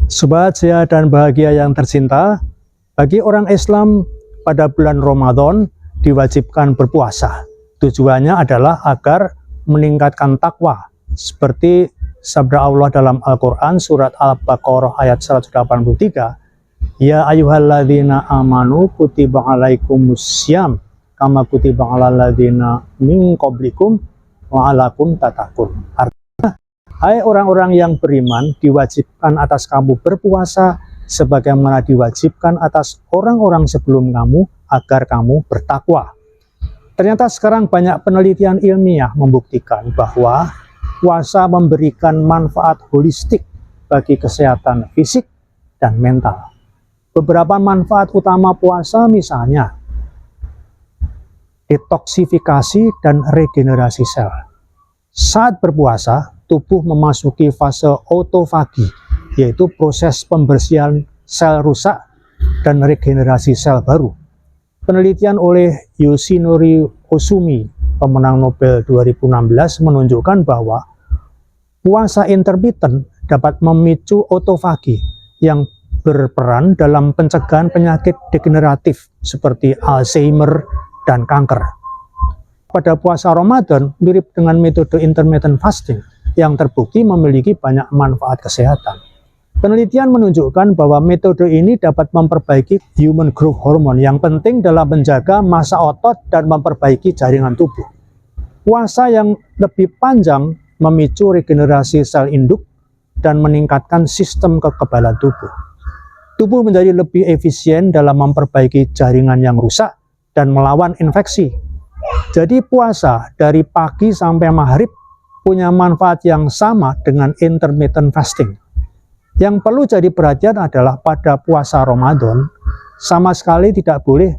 Sobat sehat dan bahagia yang tercinta, bagi orang Islam pada bulan Ramadan diwajibkan berpuasa. Tujuannya adalah agar meningkatkan takwa, seperti sabda Allah dalam Al-Quran surat Al-Baqarah ayat 183, Ya ayyuhalladzina amanu kutiba alaikumussyam kama kutiba alal ladzina min qablikum wa alakum tatakun. Artinya, hai orang-orang yang beriman, diwajibkan atas kamu berpuasa sebagaimana diwajibkan atas orang-orang sebelum kamu agar kamu bertakwa. Ternyata sekarang banyak penelitian ilmiah membuktikan bahwa puasa memberikan manfaat holistik bagi kesehatan fisik dan mental. Beberapa manfaat utama puasa misalnya detoksifikasi dan regenerasi sel. Saat berpuasa, tubuh memasuki fase autofagi, yaitu proses pembersihan sel rusak dan regenerasi sel baru. Penelitian oleh Yoshinori Ohsumi, pemenang Nobel 2016, menunjukkan bahwa puasa intermittent dapat memicu autofagi yang berperan dalam pencegahan penyakit degeneratif seperti Alzheimer dan kanker. Pada puasa Ramadan, mirip dengan metode intermittent fasting yang terbukti memiliki banyak manfaat kesehatan. Penelitian menunjukkan bahwa metode ini dapat memperbaiki human growth hormone yang penting dalam menjaga massa otot dan memperbaiki jaringan tubuh. Puasa yang lebih panjang memicu regenerasi sel induk dan meningkatkan sistem kekebalan tubuh. Tubuh menjadi lebih efisien dalam memperbaiki jaringan yang rusak dan melawan infeksi. Jadi puasa dari pagi sampai maghrib punya manfaat yang sama dengan intermittent fasting. Yang perlu jadi perhatian adalah pada puasa Ramadan sama sekali tidak boleh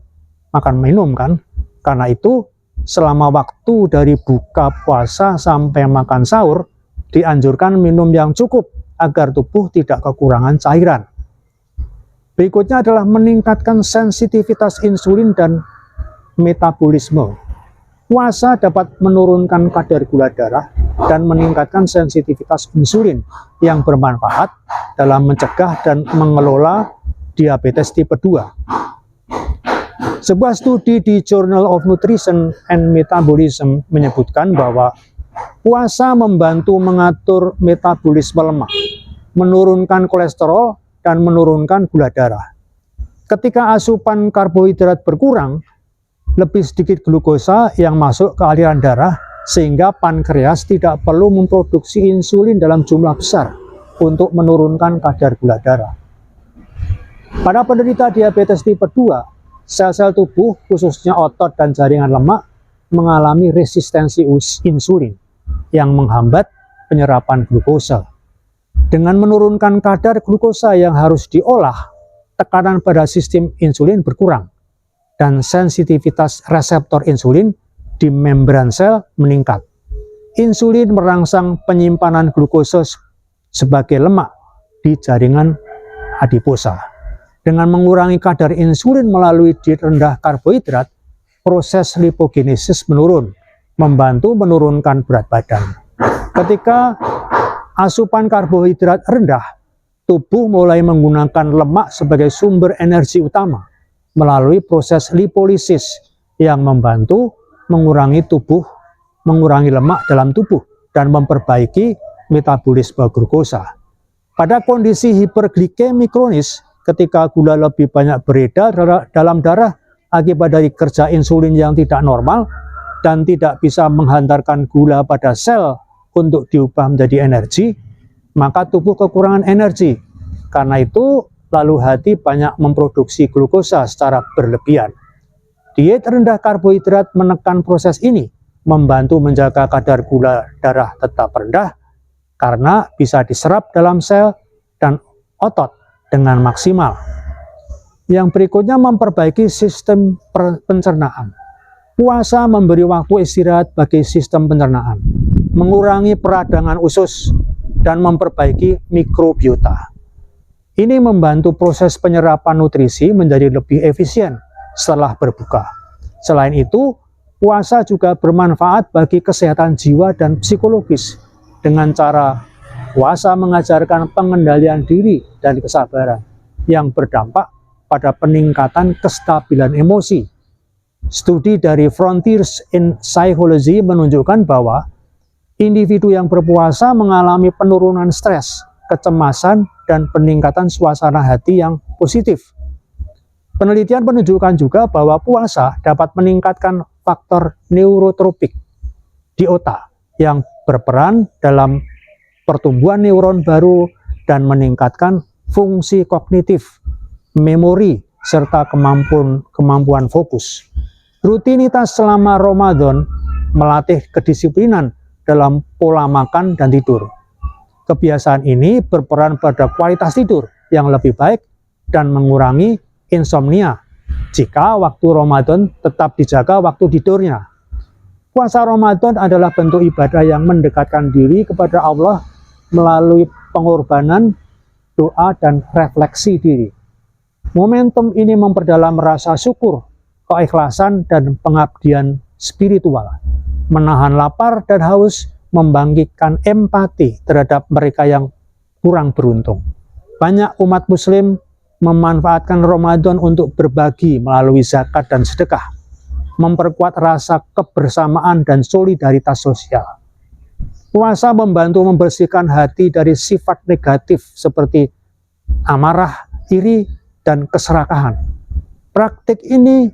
makan minum kan? Karena itu selama waktu dari buka puasa sampai makan sahur dianjurkan minum yang cukup agar tubuh tidak kekurangan cairan. Berikutnya adalah meningkatkan sensitivitas insulin dan metabolisme. Puasa dapat menurunkan kadar gula darah dan meningkatkan sensitivitas insulin yang bermanfaat dalam mencegah dan mengelola diabetes tipe 2. Sebuah studi di Journal of Nutrition and Metabolism menyebutkan bahwa puasa membantu mengatur metabolisme lemak, menurunkan kolesterol, dan menurunkan gula darah. Ketika asupan karbohidrat berkurang, lebih sedikit glukosa yang masuk ke aliran darah, sehingga pankreas tidak perlu memproduksi insulin dalam jumlah besar untuk menurunkan kadar gula darah. Pada penderita diabetes tipe 2, sel-sel tubuh, khususnya otot dan jaringan lemak, mengalami resistensi insulin yang menghambat penyerapan glukosa. Dengan menurunkan kadar glukosa yang harus diolah, tekanan pada sistem insulin berkurang dan sensitivitas reseptor insulin di membran sel meningkat. Insulin merangsang penyimpanan glukosa sebagai lemak di jaringan adiposa. Dengan mengurangi kadar insulin melalui diet rendah karbohidrat, proses lipogenesis menurun, membantu menurunkan berat badan. Ketika asupan karbohidrat rendah, tubuh mulai menggunakan lemak sebagai sumber energi utama melalui proses lipolisis yang membantu mengurangi lemak dalam tubuh dan memperbaiki metabolisme glukosa. Pada kondisi hiperglikemi kronis, ketika gula lebih banyak beredar dalam darah akibat dari kerja insulin yang tidak normal dan tidak bisa menghantarkan gula pada sel untuk diubah menjadi energi, maka tubuh kekurangan energi. Karena itu, lalu hati banyak memproduksi glukosa secara berlebihan. Diet rendah karbohidrat menekan proses ini, membantu menjaga kadar gula darah tetap rendah, karena bisa diserap dalam sel dan otot dengan maksimal. Yang berikutnya memperbaiki sistem pencernaan. Puasa memberi waktu istirahat bagi sistem pencernaan, mengurangi peradangan usus, dan memperbaiki mikrobiota. Ini membantu proses penyerapan nutrisi menjadi lebih efisien setelah berbuka. Selain itu, puasa juga bermanfaat bagi kesehatan jiwa dan psikologis dengan cara Puasa mengajarkan pengendalian diri dan kesabaran yang berdampak pada peningkatan kestabilan emosi. Studi dari Frontiers in Psychology menunjukkan bahwa individu yang berpuasa mengalami penurunan stres, kecemasan, dan peningkatan suasana hati yang positif. Penelitian menunjukkan juga bahwa puasa dapat meningkatkan faktor neurotropik di otak yang berperan dalam pertumbuhan neuron baru dan meningkatkan fungsi kognitif, memori, serta kemampuan fokus. Rutinitas selama Ramadan melatih kedisiplinan dalam pola makan dan tidur. Kebiasaan ini berperan pada kualitas tidur yang lebih baik dan mengurangi insomnia jika waktu Ramadan tetap dijaga waktu tidurnya. Puasa Ramadan adalah bentuk ibadah yang mendekatkan diri kepada Allah melalui pengorbanan, doa, dan refleksi diri. Momentum ini memperdalam rasa syukur, keikhlasan, dan pengabdian spiritual, menahan lapar dan haus, membangkitkan empati terhadap mereka yang kurang beruntung. Banyak umat muslim memanfaatkan Ramadan untuk berbagi melalui zakat dan sedekah, memperkuat rasa kebersamaan dan solidaritas sosial. Puasa membantu membersihkan hati dari sifat negatif seperti amarah, iri, dan keserakahan. Praktik ini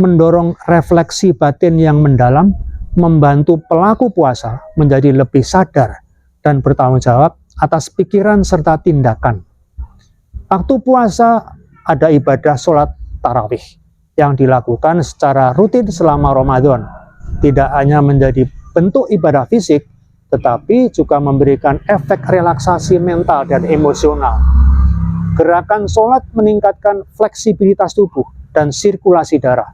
mendorong refleksi batin yang mendalam, membantu pelaku puasa menjadi lebih sadar dan bertanggung jawab atas pikiran serta tindakan. Waktu puasa ada ibadah sholat tarawih yang dilakukan secara rutin selama Ramadan. Tidak hanya menjadi bentuk ibadah fisik, tetapi juga memberikan efek relaksasi mental dan emosional. Gerakan sholat meningkatkan fleksibilitas tubuh dan sirkulasi darah.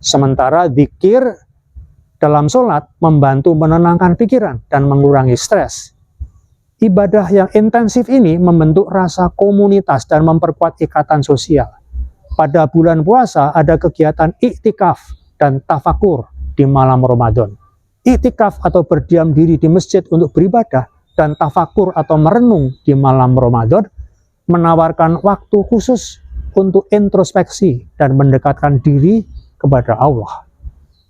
Sementara zikir dalam sholat membantu menenangkan pikiran dan mengurangi stres. Ibadah yang intensif ini membentuk rasa komunitas dan memperkuat ikatan sosial. Pada bulan puasa ada kegiatan iktikaf dan tafakur di malam Ramadan. Iktikaf atau berdiam diri di masjid untuk beribadah dan tafakur atau merenung di malam Ramadan menawarkan waktu khusus untuk introspeksi dan mendekatkan diri kepada Allah.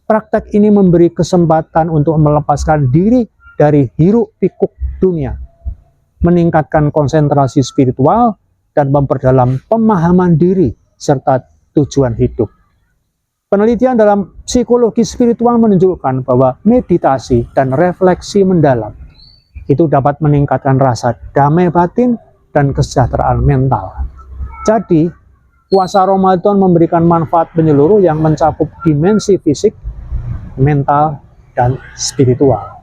Praktek ini memberi kesempatan untuk melepaskan diri dari hiruk-pikuk dunia, meningkatkan konsentrasi spiritual, dan memperdalam pemahaman diri serta tujuan hidup. Penelitian dalam psikologi spiritual menunjukkan bahwa meditasi dan refleksi mendalam itu dapat meningkatkan rasa damai batin dan kesejahteraan mental. Jadi, puasa Ramadan memberikan manfaat menyeluruh yang mencakup dimensi fisik, mental, dan spiritual.